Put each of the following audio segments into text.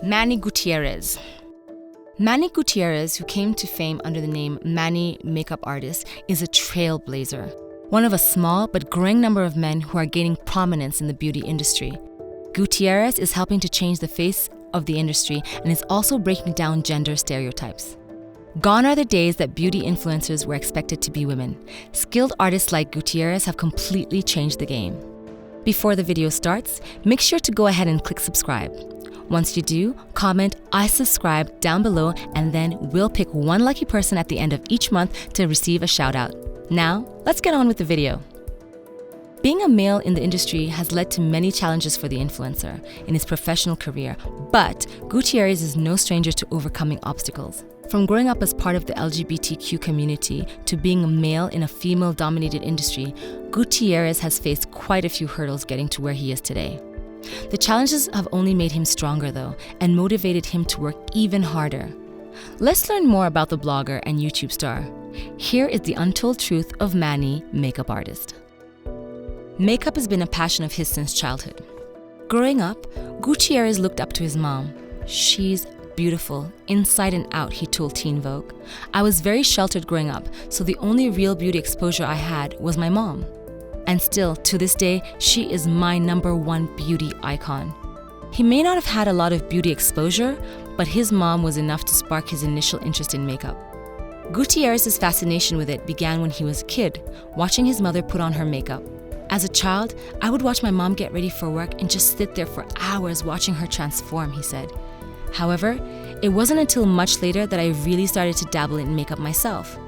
Manny Gutierrez. Manny Gutierrez, who came to fame under the name Manny Makeup Artist, is a trailblazer, one of a small but growing number of men who are gaining prominence in the beauty industry. Gutierrez is helping to change the face of the industry and is also breaking down gender stereotypes. Gone are the days that beauty influencers were expected to be women. Skilled artists like Gutierrez have completely changed the game. Before the video starts, make sure to go ahead and click subscribe. Once you do, comment "I subscribe" down below, and then we'll pick one lucky person at the end of each month to receive a shout out. Now, let's get on with the video. Being a male in the industry has led to many challenges for the influencer in his professional career, but Gutierrez is no stranger to overcoming obstacles. From growing up as part of the LGBTQ community to being a male in a female-dominated industry, Gutierrez has faced quite a few hurdles getting to where he is today. The challenges have only made him stronger though, and motivated him to work even harder. Let's learn more about the blogger and YouTube star. Here is the untold truth of Manny Makeup Artist. Makeup has been a passion of his since childhood. Growing up, Gutierrez looked up to his mom. "She's beautiful, inside and out," he told Teen Vogue. "I was very sheltered growing up, so the only real beauty exposure I had was my mom. And still, to this day, she is my #1 beauty icon." He may not have had a lot of beauty exposure, but his mom was enough to spark his initial interest in makeup. Gutierrez's fascination with it began when he was a kid, watching his mother put on her makeup. "As a child, I would watch my mom get ready for work and just sit there for hours watching her transform," he said. However, it wasn't until much later that I really started to dabble in makeup myself.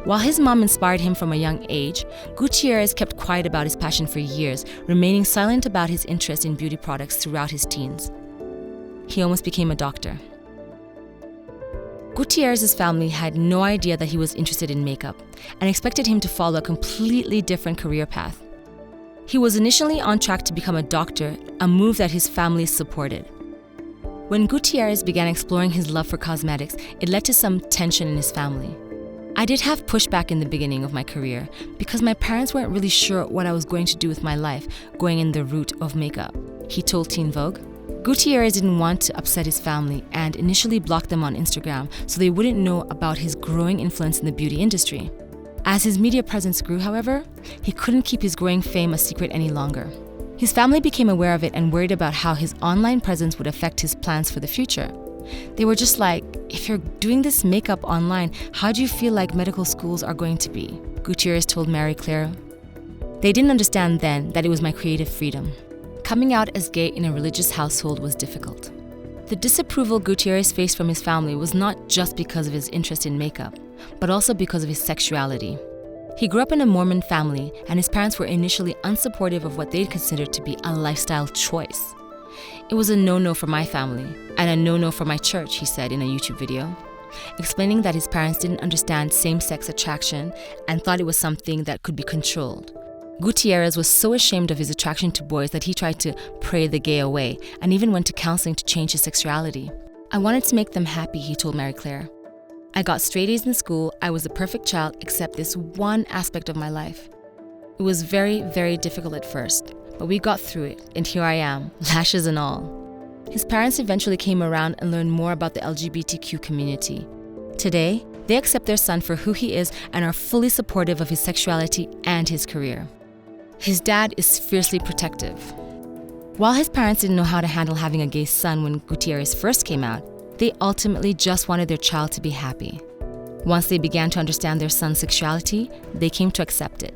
While his mom inspired him from a young age, Gutierrez kept quiet about his passion for years, remaining silent about his interest in beauty products throughout his teens. He almost became a doctor. Gutierrez's family had no idea that he was interested in makeup and expected him to follow a completely different career path. He was initially on track to become a doctor, a move that his family supported. When Gutierrez began exploring his love for cosmetics, it led to some tension in his family. "I did have pushback in the beginning of my career because my parents weren't really sure what I was going to do with my life going in the route of makeup," he told Teen Vogue. Gutierrez didn't want to upset his family and initially blocked them on Instagram so they wouldn't know about his growing influence in the beauty industry. As his media presence grew, however, he couldn't keep his growing fame a secret any longer. His family became aware of it and worried about how his online presence would affect his plans for the future. They were just like, "If you're doing this makeup online, how do you feel like medical schools are going to be?" Gutierrez told Marie Claire. "They didn't understand then that it was my creative freedom. Coming out as gay in a religious household was difficult." The disapproval Gutierrez faced from his family was not just because of his interest in makeup, but also because of his sexuality. He grew up in a Mormon family, and his parents were initially unsupportive of what they considered to be a lifestyle choice. "It was a no-no for my family, and a no-no for my church," he said in a YouTube video, explaining that his parents didn't understand same-sex attraction and thought it was something that could be controlled. Gutierrez was so ashamed of his attraction to boys that he tried to pray the gay away and even went to counseling to change his sexuality. "I wanted to make them happy," he told Marie Claire. "I got straight A's in school. I was the perfect child except this one aspect of my life. It was very, very difficult at first, but we got through it, and here I am, lashes and all." His parents eventually came around and learned more about the LGBTQ community. Today, they accept their son for who he is and are fully supportive of his sexuality and his career. His dad is fiercely protective. While his parents didn't know how to handle having a gay son when Gutierrez first came out, they ultimately just wanted their child to be happy. Once they began to understand their son's sexuality, they came to accept it.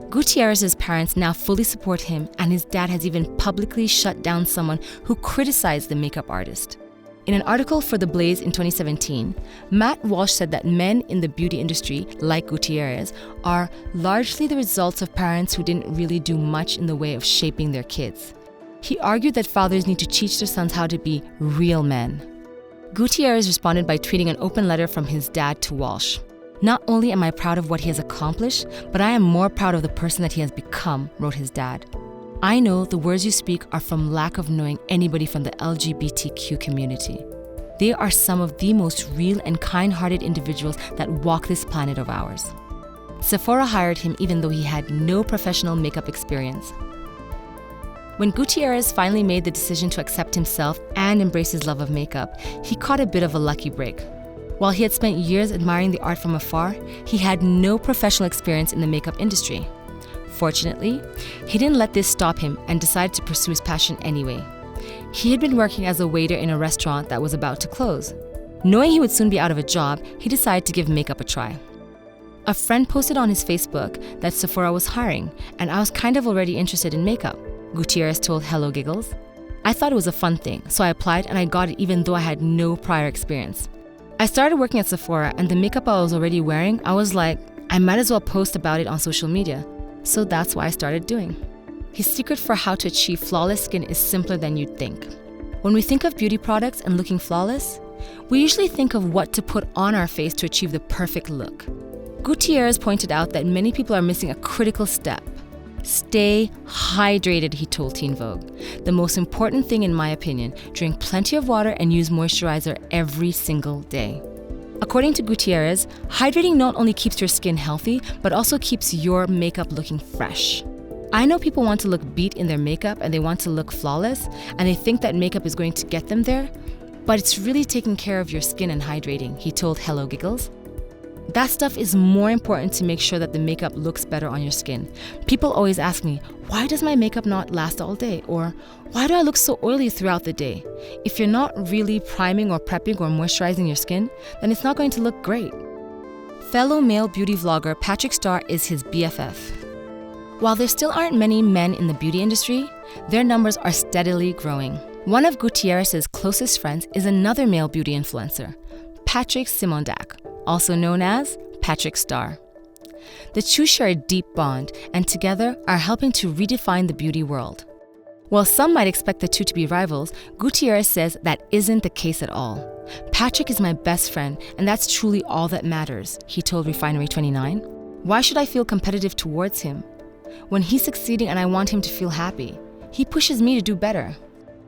Gutierrez's parents now fully support him, and his dad has even publicly shut down someone who criticized the makeup artist. In an article for The Blaze in 2017, Matt Walsh said that men in the beauty industry, like Gutierrez, are largely the results of parents who didn't really do much in the way of shaping their kids. He argued that fathers need to teach their sons how to be real men. Gutierrez responded by tweeting an open letter from his dad to Walsh. "Not only am I proud of what he has accomplished, but I am more proud of the person that he has become," wrote his dad. "I know the words you speak are from lack of knowing anybody from the LGBTQ community. They are some of the most real and kind-hearted individuals that walk this planet of ours." Sephora hired him even though he had no professional makeup experience. When Gutierrez finally made the decision to accept himself and embrace his love of makeup, he caught a bit of a lucky break. While he had spent years admiring the art from afar, he had no professional experience in the makeup industry. Fortunately, he didn't let this stop him and decided to pursue his passion anyway. He had been working as a waiter in a restaurant that was about to close. Knowing he would soon be out of a job, he decided to give makeup a try. A friend posted on his Facebook that Sephora was hiring, and I was kind of already interested in makeup, Gutierrez told Hello Giggles. I thought it was a fun thing, so I applied and I got it even though I had no prior experience. I started working at Sephora, and the makeup I was already wearing, I was like, I might as well post about it on social media. So that's what I started doing. His secret for how to achieve flawless skin is simpler than you'd think. When we think of beauty products and looking flawless, we usually think of what to put on our face to achieve the perfect look. Gutierrez pointed out that many people are missing a critical step. Stay hydrated, he told Teen Vogue. The most important thing in my opinion, drink plenty of water and use moisturizer every single day. According to Gutierrez, hydrating not only keeps your skin healthy, but also keeps your makeup looking fresh. I know people want to look beat in their makeup and they want to look flawless, and they think that makeup is going to get them there, but it's really taking care of your skin and hydrating, he told Hello Giggles. That stuff is more important to make sure that the makeup looks better on your skin. People always ask me, why does my makeup not last all day? Or why do I look so oily throughout the day? If you're not really priming or prepping or moisturizing your skin, then it's not going to look great. Fellow male beauty vlogger Patrick Starr is his BFF. While there still aren't many men in the beauty industry, their numbers are steadily growing. One of Gutierrez's closest friends is another male beauty influencer, Patrick Simondak, also known as Patrick Starr. The two share a deep bond and together are helping to redefine the beauty world. While some might expect the two to be rivals, Gutierrez says that isn't the case at all. Patrick is my best friend and that's truly all that matters, he told Refinery 29. Why should I feel competitive towards him? When he's succeeding and I want him to feel happy, he pushes me to do better.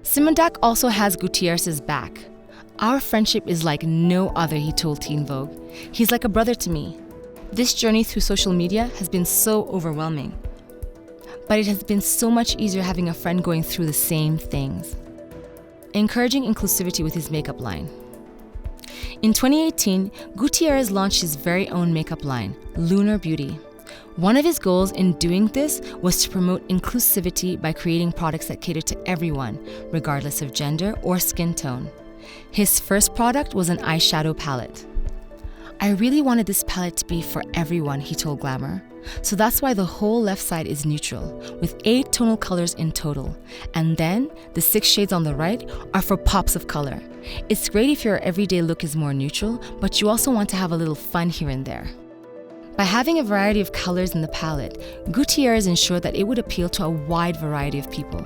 Simondak also has Gutierrez's back. Our friendship is like no other, he told Teen Vogue. He's like a brother to me. This journey through social media has been so overwhelming. But it has been so much easier having a friend going through the same things. Encouraging inclusivity with his makeup line. In 2018, Gutierrez launched his very own makeup line, Lunar Beauty. One of his goals in doing this was to promote inclusivity by creating products that cater to everyone, regardless of gender or skin tone. His first product was an eyeshadow palette. I really wanted this palette to be for everyone, he told Glamour. So that's why the whole left side is neutral, with 8 tonal colors in total. And then, the 6 shades on the right are for pops of color. It's great if your everyday look is more neutral, but you also want to have a little fun here and there. By having a variety of colors in the palette, Gutierrez ensured that it would appeal to a wide variety of people.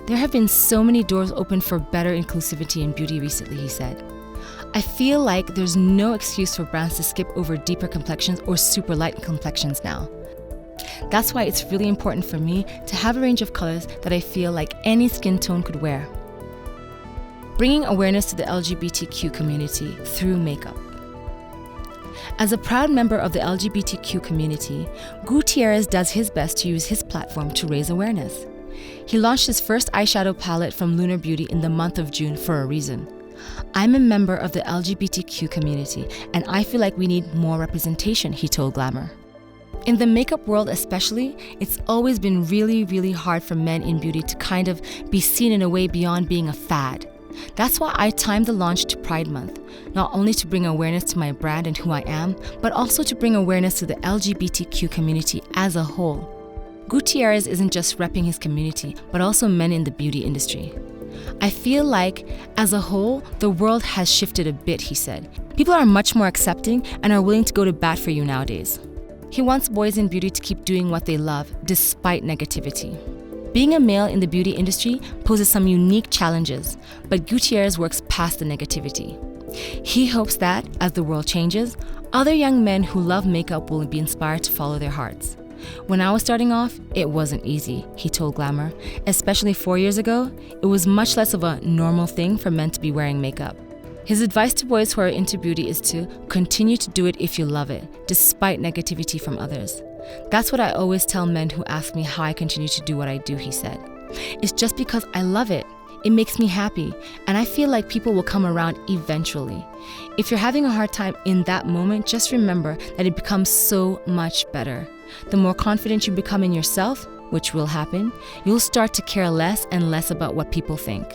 There have been so many doors opened for better inclusivity in beauty recently, he said. I feel like there's no excuse for brands to skip over deeper complexions or super light complexions now. That's why it's really important for me to have a range of colors that I feel like any skin tone could wear. Bringing awareness to the LGBTQ community through makeup. As a proud member of the LGBTQ community, Gutierrez does his best to use his platform to raise awareness. He launched his first eyeshadow palette from Lunar Beauty in the month of June for a reason. I'm a member of the LGBTQ community, and I feel like we need more representation, he told Glamour. In the makeup world especially, it's always been really hard for men in beauty to kind of be seen in a way beyond being a fad. That's why I timed the launch to Pride Month, not only to bring awareness to my brand and who I am, but also to bring awareness to the LGBTQ community as a whole. Gutierrez isn't just repping his community, but also men in the beauty industry. I feel like, as a whole, the world has shifted a bit, he said. People are much more accepting and are willing to go to bat for you nowadays. He wants boys in beauty to keep doing what they love, despite negativity. Being a male in the beauty industry poses some unique challenges, but Gutierrez works past the negativity. He hopes that, as the world changes, other young men who love makeup will be inspired to follow their hearts. When I was starting off, it wasn't easy, he told Glamour. Especially 4 years ago, it was much less of a normal thing for men to be wearing makeup. His advice to boys who are into beauty is to continue to do it if you love it, despite negativity from others. That's what I always tell men who ask me how I continue to do what I do, he said. It's just because I love it. It makes me happy, and I feel like people will come around eventually. If you're having a hard time in that moment, just remember that it becomes so much better. The more confident you become in yourself, which will happen, you'll start to care less and less about what people think.